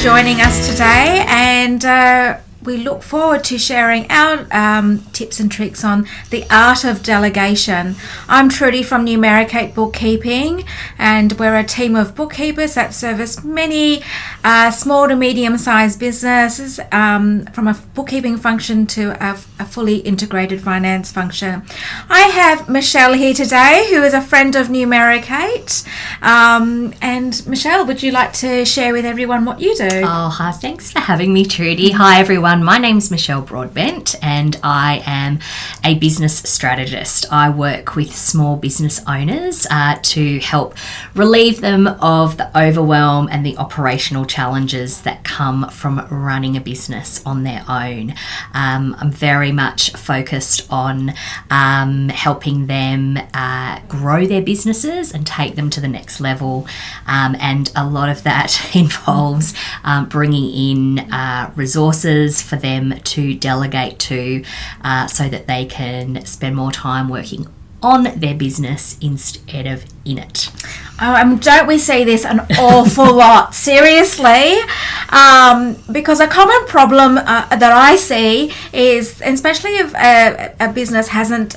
joining us today, and we look forward to sharing our tips and tricks on the art of delegation. I'm Trudi from Delegate Bookkeeping, and we're a team of bookkeepers that service many small to medium-sized businesses, from a bookkeeping function to a fully integrated finance function. I have Michelle here today, who is a friend of Delegate. And Michelle, would you like to share with everyone what you do? Oh, hi. Thanks for having me, Trudi. Hi, everyone. My name's Michelle Broadbent, and I am a business strategist. I work with small business owners to help relieve them of the overwhelm and the operational challenges that come from running a business on their own. I'm very much focused on helping them grow their businesses and take them to the next level, and a lot of that involves bringing in resources for them to delegate to, so that they can spend more time working on their business instead of in it. Oh, don't we see this an awful lot? Seriously, because a common problem that I see is, especially if a business hasn't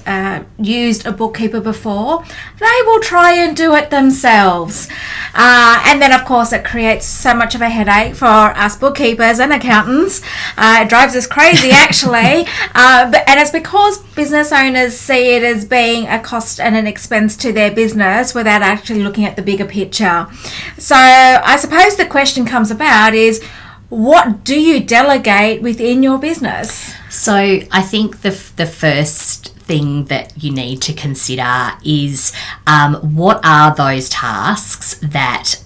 used a bookkeeper before, they will try and do it themselves. And then, of course, it creates so much of a headache for us bookkeepers and accountants. It drives us crazy, actually. And it's because business owners see it as being a cost and an expense to their business without actually looking at the bigger picture. So I suppose the question comes about is, what do you delegate within your business? So I think the first thing that you need to consider is what are those tasks that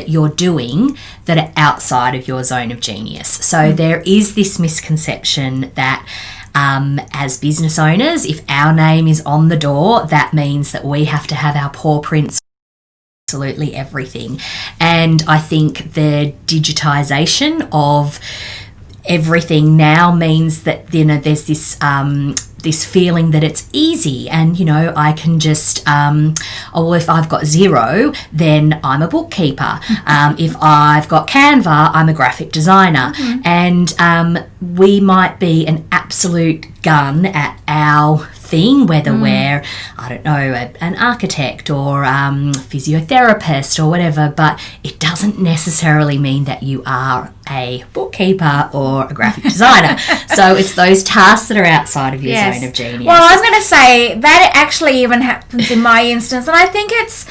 you're doing that are outside of your zone of genius. So there is this misconception that as business owners, if our name is on the door, that means that we have to have our paw prints absolutely everything. And I think the digitization of everything now means that, you know, there's this this feeling that it's easy, and, you know, I can just if I've got Xero, then I'm a bookkeeper. If I've got Canva, I'm a graphic designer. And we might be an absolute gun at our thing, whether we're, I don't know, an architect or physiotherapist or whatever, but it doesn't necessarily mean that you are a bookkeeper or a graphic designer. So it's those tasks that are outside of your zone of genius. Well, I was going to say that it actually even happens in my instance, and I think it's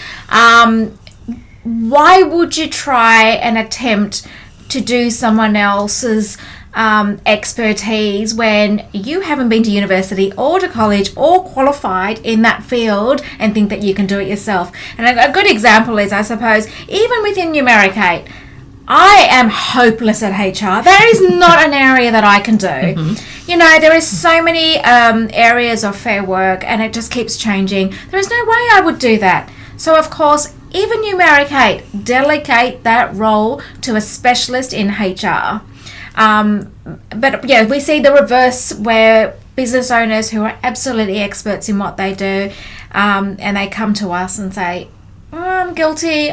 why would you try and attempt to do someone else's expertise when you haven't been to university or to college or qualified in that field, and think that you can do it yourself? And a good example is, I suppose, even within Delegate, I am hopeless at HR. That is not an area that I can do. You know, there is so many areas of Fair Work, and it just keeps changing. There is no way I would do that. So, of course, even Delegate, delegate that role to a specialist in HR. But yeah, we see the reverse, where business owners who are absolutely experts in what they do, and they come to us and say, I'm guilty.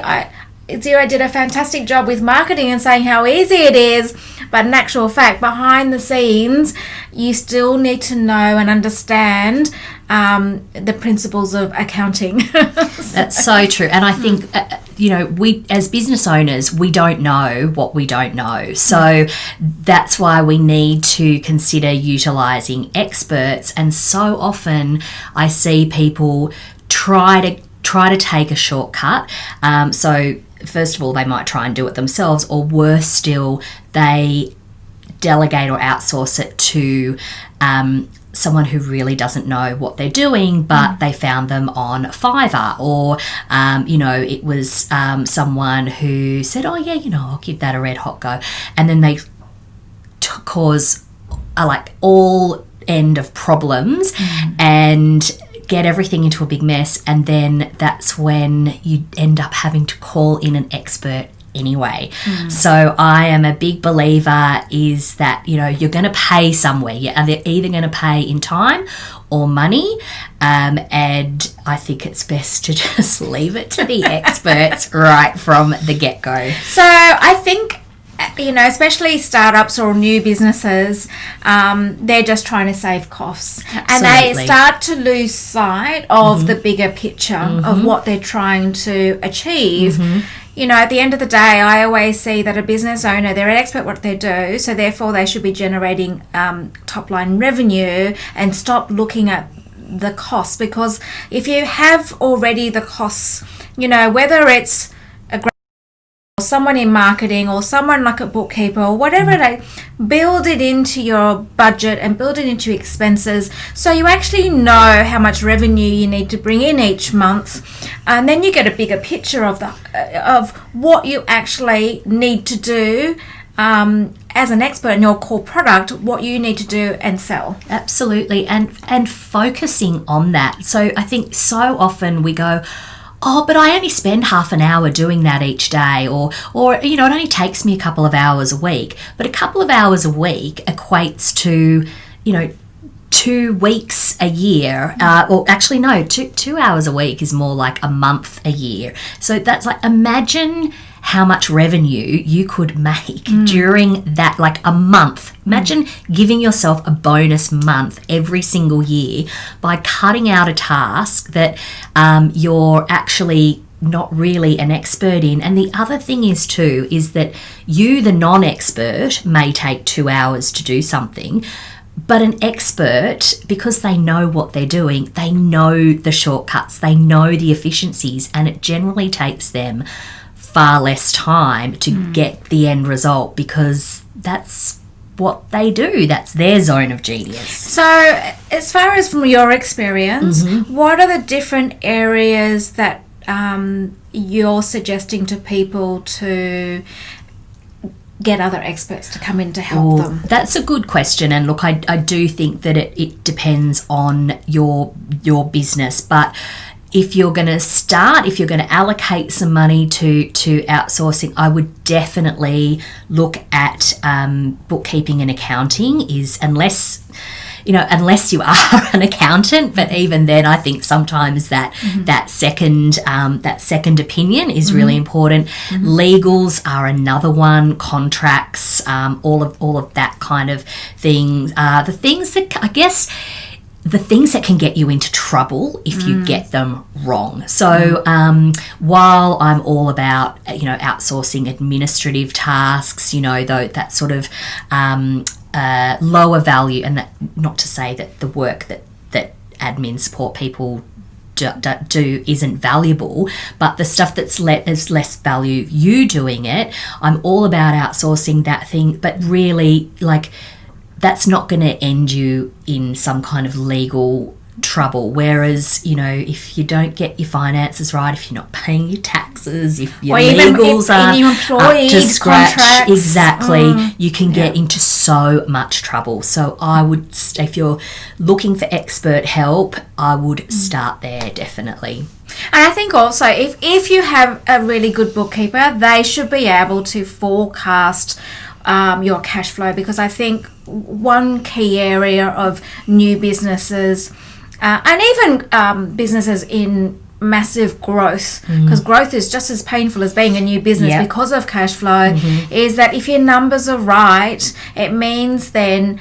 Xero did a fantastic job with marketing and saying how easy it is, but in actual fact, behind the scenes, you still need to know and understand the principles of accounting. That's so true. And I think, you know, we as business owners, we don't know what we don't know. So that's why we need to consider utilising experts. And so often I see people try to take a shortcut. So first of all, they might try and do it themselves, or worse still, they delegate or outsource it to someone who really doesn't know what they're doing, but they found them on Fiverr, or you know, it was someone who said, oh yeah, you know, I'll give that a red hot go, and then they cause like all end of problems and get everything into a big mess, and then that's when you end up having to call in an expert anyway. So I am a big believer is that, you know, you're going to pay somewhere. You're either going to pay in time or money, and I think it's best to just leave it to the experts right from the get-go. So I think especially startups or new businesses, they're just trying to save costs. Absolutely. And they start to lose sight of the bigger picture of what they're trying to achieve. At the end of the day, I always see that a business owner, they're an expert at what they do, so therefore they should be generating top-line revenue and stop looking at the costs, because if you have already the costs, whether it's or someone in marketing or someone like a bookkeeper or whatever, they build it into your budget and build it into expenses, so you actually know how much revenue you need to bring in each month, and then you get a bigger picture of what you actually need to do as an expert in your core product, what you need to do and sell. Absolutely, and focusing on that. So I think so often we go, oh, but I only spend half an hour doing that each day, or it only takes me a couple of hours a week. But a couple of hours a week equates to 2 weeks a year, or actually no, 2 hours a week is more like a month a year. So that's like, imagine how much revenue you could make during that, like a month. Imagine giving yourself a bonus month every single year by cutting out a task that you're actually not really an expert in. And the other thing is that you, the non-expert, may take 2 hours to do something, but an expert, because they know what they're doing, they know the shortcuts, they know the efficiencies, and it generally takes them far less time to get the end result, because that's what they do. That's their zone of genius. So as far as from your experience, what are the different areas that you're suggesting to people to get other experts to come in to help them? That's a good question. And look, I do think that it depends on your business, but if you're going to allocate some money to outsourcing, I would definitely look at bookkeeping and accounting, unless you are an accountant. But even then, I think sometimes that second opinion is really important. Legals are another one, contracts, all of that kind of thing. The things that can get you into trouble if you get them wrong. So while I'm all about outsourcing administrative tasks, that sort of lower value, and that, not to say that the work that admin support people do isn't valuable, but the stuff that's is less value, you doing it, I'm all about outsourcing that thing. But really, like, that's not going to end you in some kind of legal trouble. Whereas, if you don't get your finances right, if you're not paying your taxes, if your legals aren't up to scratch, contracts. Exactly, you can get into so much trouble. So I would, if you're looking for expert help, I would start there, definitely. And I think also, if you have a really good bookkeeper, they should be able to forecast your cash flow, because I think one key area of new businesses and even businesses in massive growth, because growth is just as painful as being a new business because of cash flow, is that if your numbers are right, it means then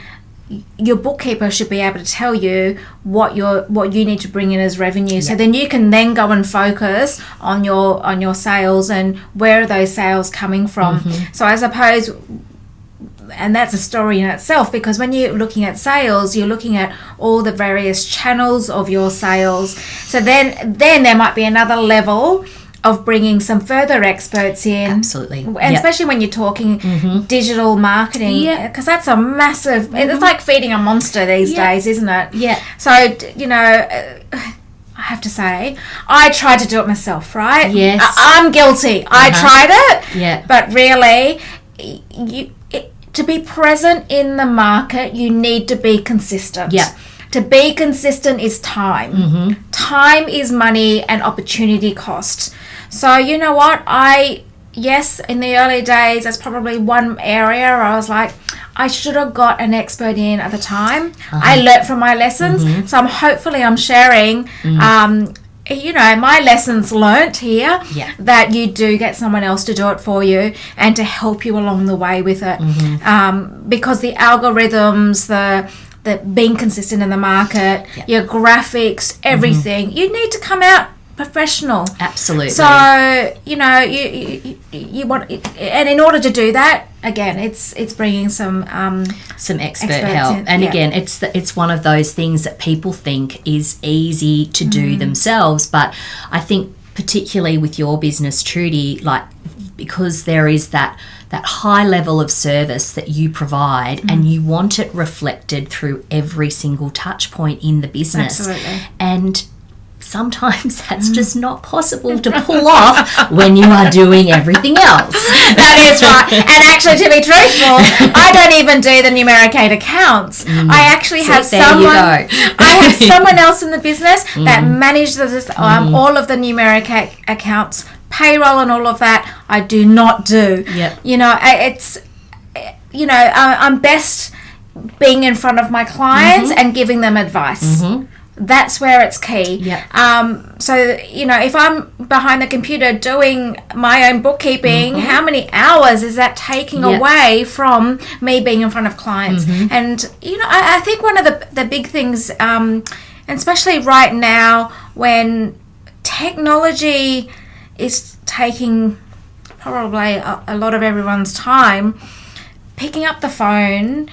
your bookkeeper should be able to tell you what you need to bring in as revenue. So then you can then go and focus on your sales and where are those sales coming from. So I suppose, and that's a story in itself, because when you're looking at sales, you're looking at all the various channels of your sales. So then there might be another level of bringing some further experts in. Absolutely. And especially when you're talking digital marketing, because that's a massive, it's like feeding a monster these days, isn't it? Yeah. So, I have to say, I tried to do it myself, right? Yes. I'm guilty. I tried it. Yeah. But really, to be present in the market, you need to be consistent. Yeah. To be consistent is time. Time is money and opportunity cost. So you know what? Yes, in the early days, that's probably one area where I was like, I should have got an expert in at the time. I learnt from my lessons. So hopefully I'm sharing my lessons learnt here, Yeah. that you do get someone else to do it for you and to help you along the way with it. Because the algorithms, the being consistent in the market, your graphics, everything, you need to come out professional. Absolutely. So, you want, and in order to do that, again, it's bringing some expert experts help. in. And Yeah. again, it's one of those things that people think is easy to do themselves. But I think particularly with your business, Trudi, like, because there is that high level of service that you provide and you want it reflected through every single touch point in the business. Absolutely. And sometimes that's just not possible to pull off when you are doing everything else. That is right. And actually, to be truthful, I don't even do the Numericate accounts. I actually have someone. I have someone else in the business that manages all of the Numericate accounts, payroll, and all of that. I do not do. Yep. I'm best being in front of my clients and giving them advice. That's where it's key. Yep. So, if I'm behind the computer doing my own bookkeeping, how many hours is that taking away from me being in front of clients? And, I think one of the big things, and especially right now when technology is taking probably a lot of everyone's time, picking up the phone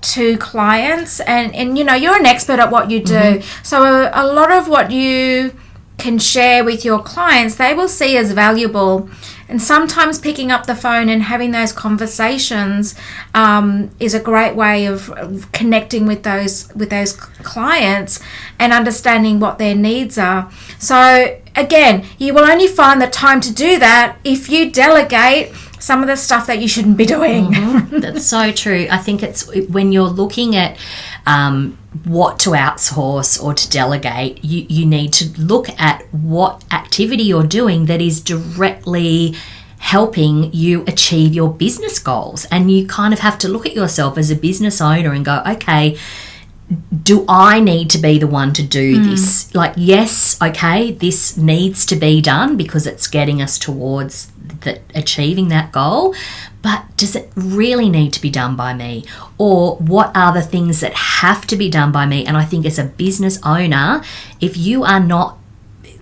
to clients and you're an expert at what you do, so a lot of what you can share with your clients they will see as valuable, and sometimes picking up the phone and having those conversations is a great way of connecting with those clients and understanding what their needs are. So again, you will only find the time to do that if you delegate some of the stuff that you shouldn't be doing. That's so true. I think it's when you're looking at what to outsource or to delegate, you need to look at what activity you're doing that is directly helping you achieve your business goals. And you kind of have to look at yourself as a business owner and go, okay, do I need to be the one to do this? Like, yes, okay, this needs to be done because it's getting us towards achieving that goal, but does it really need to be done by me? Or what are the things that have to be done by me? And I think as a business owner, if you are not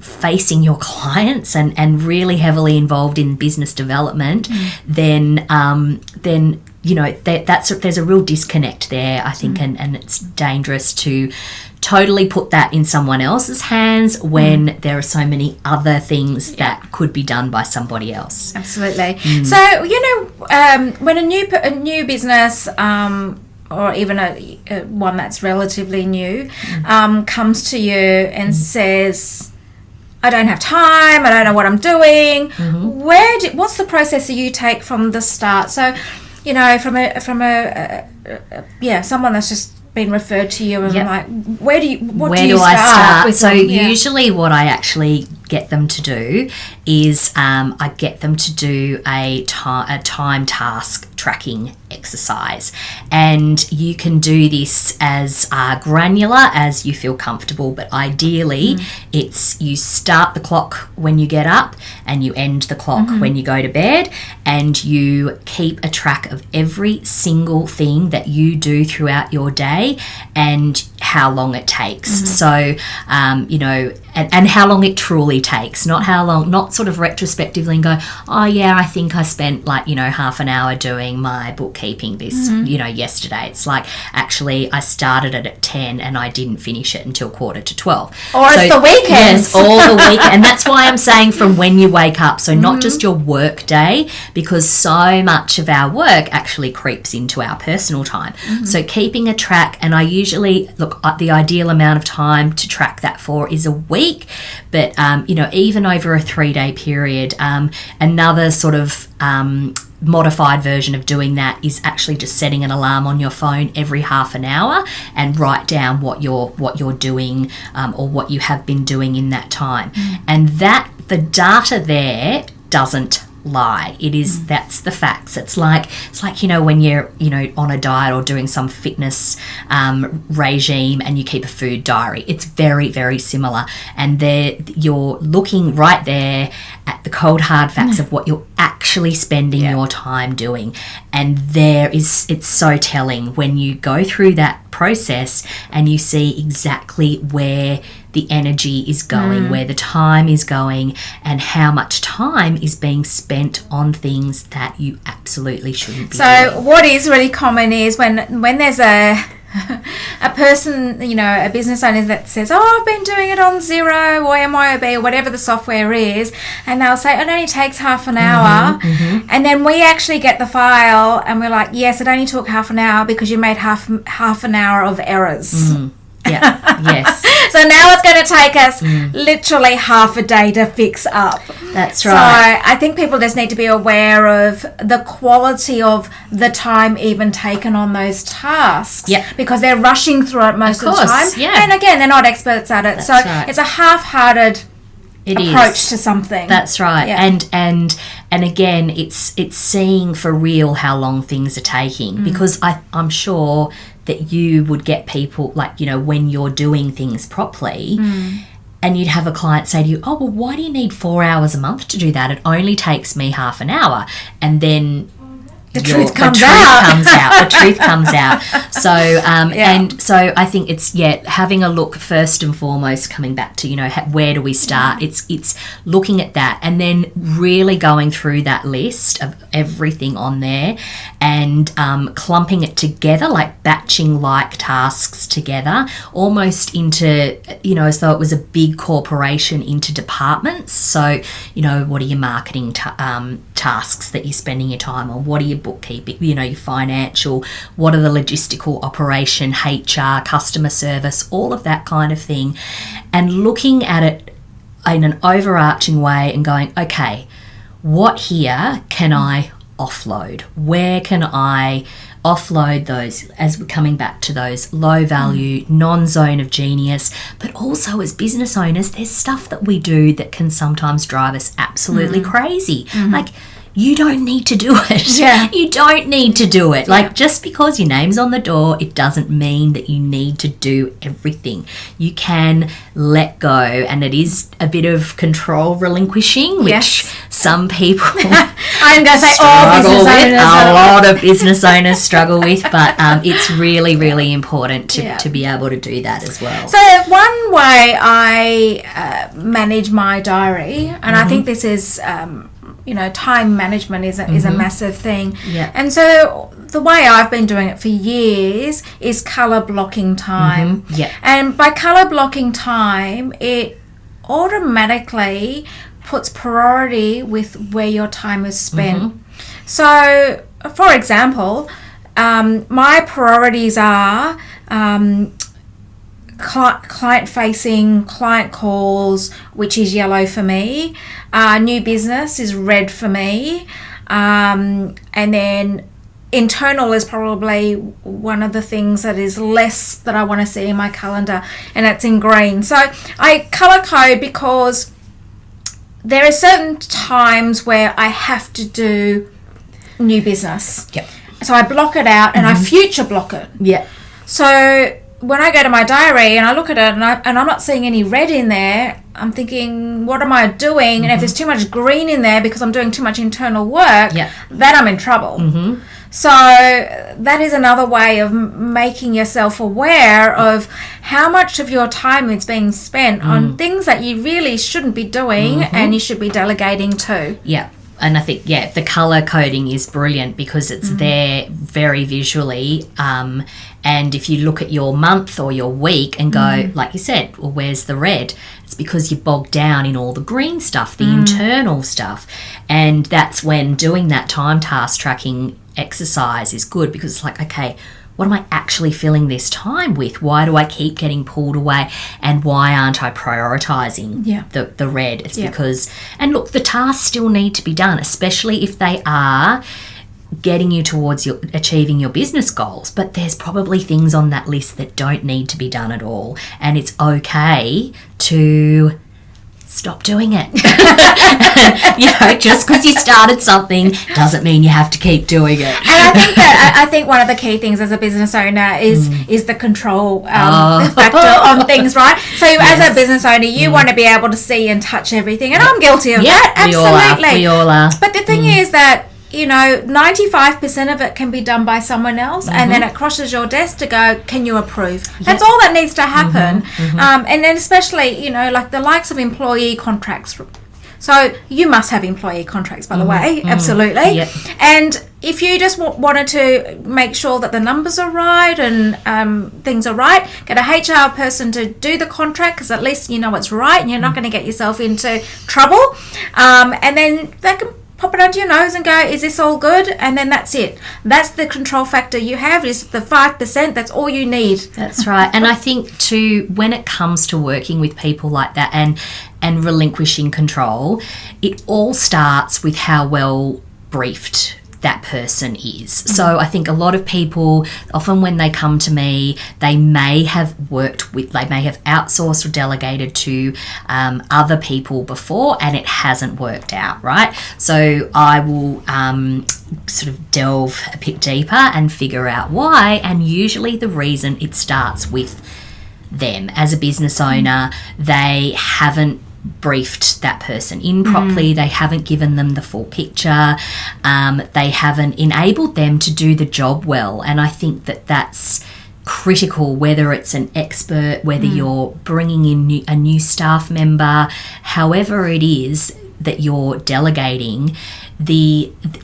facing your clients and really heavily involved in business development, then there's a real disconnect there, I think, and it's dangerous to totally put that in someone else's hands when there are so many other things that could be done by somebody else. Absolutely. So when a new business or even a one that's relatively new comes to you and says, I don't have time, I don't know what I'm doing, what's the process that you take from the start? So from someone that's just been referred to you and like, where do I start with so them? Usually what I actually get them to do is I get them to do a time task tracking exercise, and you can do this as granular as you feel comfortable, but ideally it's you start the clock when you get up and you end the clock when you go to bed, and you keep a track of every single thing that you do throughout your day and how long it takes. So and how long it truly takes, not sort of retrospectively and go, oh yeah, I think I spent half an hour doing my bookkeeping this yesterday. It's like, actually I started it at 10 and I didn't finish it until 11:45. Or it's the weekends. Yes, all the week. And that's why I'm saying from when you wake up, so not just your work day, because so much of our work actually creeps into our personal time. So keeping a track, and I usually look at the ideal amount of time to track that for is a week, but even over a 3-day period, another sort of modified version of doing that is actually just setting an alarm on your phone every half an hour and write down what you're doing or what you have been doing in that time. And that the data there doesn't lie. It is, that's the facts. It's like when you're on a diet or doing some fitness regime and you keep a food diary. It's very, very similar, and there you're looking right there at the cold hard facts of what you're actually spending your time doing. And it's so telling when you go through that process and you see exactly where the energy is going, where the time is going, and how much time is being spent on things that you absolutely shouldn't be doing. What is really common is when there's a person, a business owner that says, I've been doing it on Xero or MYOB or whatever the software is, and they'll say it only takes half an hour, and then we actually get the file and we're like, yes, it only took half an hour because you made half an hour of errors. Yeah, yes. So now it's going to take us literally half a day to fix up. That's right. So I think people just need to be aware of the quality of the time even taken on those tasks. Yeah. Because they're rushing through it most of the time. Yeah. And again, they're not experts at it. That's so right. it's a half-hearted approach to something. That's right. Yeah. And again, it's seeing for real how long things are taking, because I'm sure that you would get people when you're doing things properly, and you'd have a client say to you, oh, well, why do you need 4 hours a month to do that? It only takes me half an hour. And then the truth comes out. The truth comes out. So, and so I think it's, having a look first and foremost, coming back to, where do we start? It's looking at that and then really going through that list of everything on there and clumping it together, like batching like tasks together, almost into, as though it was a big corporation, into departments. So, what are your marketing tasks that you're spending your time on? What are your bookkeeping, your financial, what are the logistical, operation, HR, customer service, all of that kind of thing, and looking at it in an overarching way and going, okay, what here can I offload? Where can I offload those, as we're coming back to those low value, non-zone of genius, but also as business owners, there's stuff that we do that can sometimes drive us absolutely crazy. Like, you don't need to do it. Yeah. You don't need to do it. Like, just because your name's on the door, it doesn't mean that you need to do everything. You can let go, and it is a bit of control relinquishing, which some people I'm going to say all business owners. A lot of business owners struggle with, but it's really, really important to be able to do that as well. So one way I manage my diary, and I think this is time management is a massive thing. Yeah. And so the way I've been doing it for years is colour blocking time. Yeah. And by colour blocking time, it automatically puts priority with where your time is spent. So, for example, my priorities are client-facing, client calls, which is yellow for me. New business is red for me. And then internal is probably one of the things that is less that I want to see in my calendar, and it's in green. So I colour code because there are certain times where I have to do new business. Yep. So I block it out and I future block it. Yeah. So when I go to my diary and I look at it and I'm not seeing any red in there, I'm thinking, what am I doing? And if there's too much green in there because I'm doing too much internal work, then I'm in trouble. So that is another way of making yourself aware of how much of your time is being spent on things that you really shouldn't be doing and you should be delegating to. Yeah. And I think, the colour coding is brilliant because it's there very visually. And if you look at your month or your week and go, like you said, well, where's the red? It's because you're bogged down in all the green stuff, the internal stuff. And that's when doing that time task tracking exercise is good, because it's like, okay, what am I actually filling this time with? Why do I keep getting pulled away? And why aren't I prioritising the red? It's because, and look, the tasks still need to be done, especially if they are getting you towards achieving your business goals. But there's probably things on that list that don't need to be done at all. And it's okay to stop doing it. Just because you started something doesn't mean you have to keep doing it. And I think one of the key things as a business owner is the control factor on things, right? So as a business owner, you want to be able to see and touch everything, and I'm guilty of that. Absolutely, we all are. But the thing is that 95% of it can be done by someone else, and then it crosses your desk to go, can you approve? That's all that needs to happen. And then especially, like the likes of employee contracts. So you must have employee contracts, by the way, absolutely. Yep. And if you just wanted to make sure that the numbers are right and things are right, get a HR person to do the contract, because at least you know it's right and you're not going to get yourself into trouble. And then they can pop it under your nose and go, is this all good? And then that's it. That's the control factor you have, is the 5%. That's all you need. That's right. And I think too, when it comes to working with people like that and relinquishing control, it all starts with how well briefed that person is. So I think a lot of people, often when they come to me, they may have outsourced or delegated to other people before, and it hasn't worked out, right? So I will sort of delve a bit deeper and figure out why, and usually the reason it starts with them. As a business owner, they haven't briefed that person in properly. They haven't given them the full picture. They haven't enabled them to do the job well. And I think that that's critical, whether it's an expert, whether you're bringing in a new staff member, however it is that you're delegating,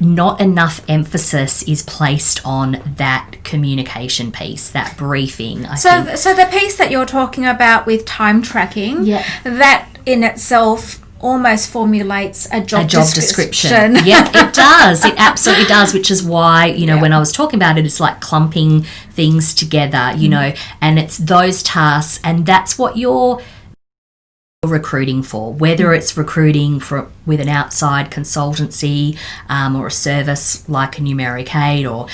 not enough emphasis is placed on that communication piece, that briefing. So the piece that you're talking about with time tracking, that in itself almost formulates a job description. Yeah, it does. It absolutely does, which is why, when I was talking about it, it's like clumping things together, and it's those tasks, and that's what you're recruiting for, whether it's recruiting with an outside consultancy or a service like a Numeric Aid, or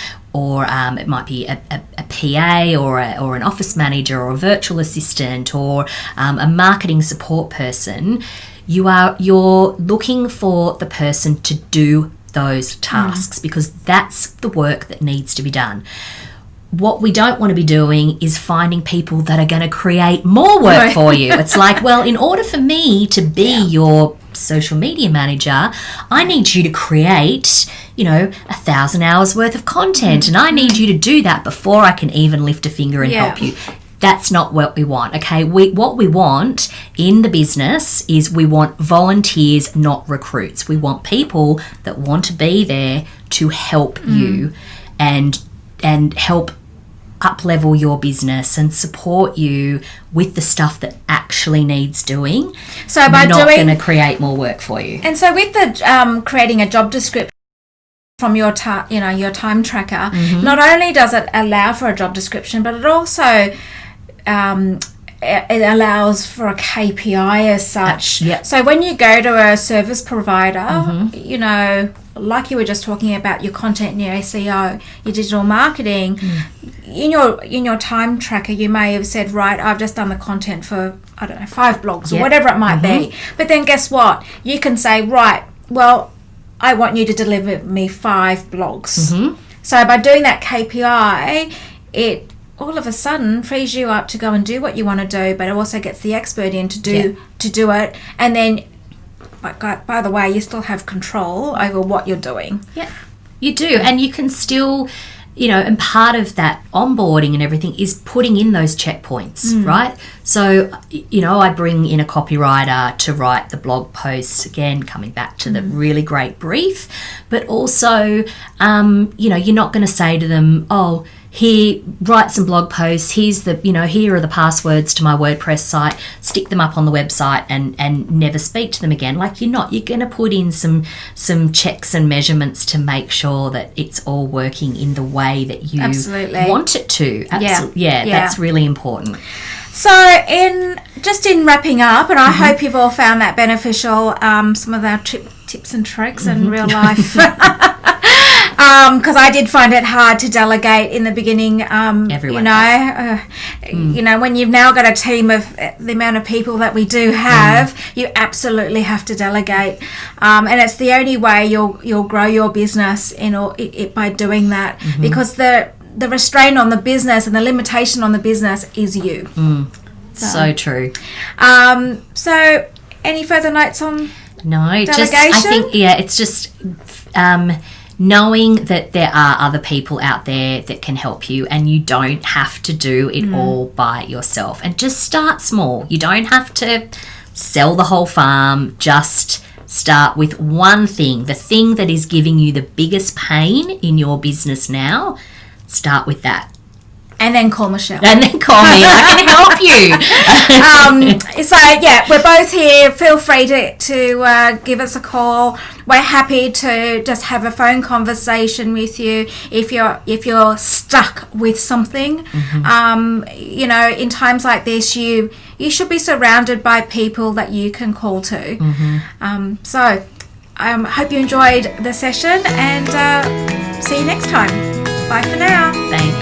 it might be a PA or an office manager or a virtual assistant or a marketing support person. You're looking for the person to do those tasks because that's the work that needs to be done. What we don't want to be doing is finding people that are going to create more work for you. It's like, well, in order for me to be your social media manager, I need you to create, 1,000 hours worth of content, and I need you to do that before I can even lift a finger and help you. That's not what we want, okay? What we want in the business is we want volunteers, not recruits. We want people that want to be there to help you and help up-level your business and support you with the stuff that actually needs doing. So by not going to create more work for you. And so with the creating a job description from your your time tracker, not only does it allow for a job description, but it also it allows for a KPI as such. So when you go to a service provider, like you were just talking about your content and your SEO, your digital marketing, in your time tracker, you may have said, right, I've just done the content for, 5 blogs or whatever it might be. But then guess what? You can say, right, well, I want you to deliver me 5 blogs. So by doing that KPI, it all of a sudden frees you up to go and do what you want to do, but it also gets the expert in to do it. And then, by the way, you still have control over what you're doing. Yeah, you do. And you can still, and part of that onboarding and everything is putting in those checkpoints, right? So, I bring in a copywriter to write the blog posts, again, coming back to the really great brief, but also, you're not going to say to them, oh, here, write some blog posts, here's the, here are the passwords to my WordPress site, stick them up on the website and never speak to them again. Like you're going to put in some checks and measurements to make sure that it's all working in the way that you want it to. That's really important. So in wrapping up, and I hope you've all found that beneficial, some of our tips and tricks in real life. because I did find it hard to delegate in the beginning. Everyone You know, when you've now got a team of the amount of people that we do have, you absolutely have to delegate, and it's the only way you'll grow your business by doing that, because the restraint on the business and the limitation on the business is you. So true. So any further notes on No, delegation? I think, it's just knowing that there are other people out there that can help you, and you don't have to do it all by yourself. And just start small. You don't have to sell the whole farm. Just start with one thing, the thing that is giving you the biggest pain in your business now. Start with that. And then call Michelle. And then call me. I can help you. So we're both here. Feel free to give us a call. We're happy to just have a phone conversation with you if you're stuck with something. You know, in times like this, you should be surrounded by people that you can call to. So I hope you enjoyed the session, and see you next time. Bye for now. Thanks.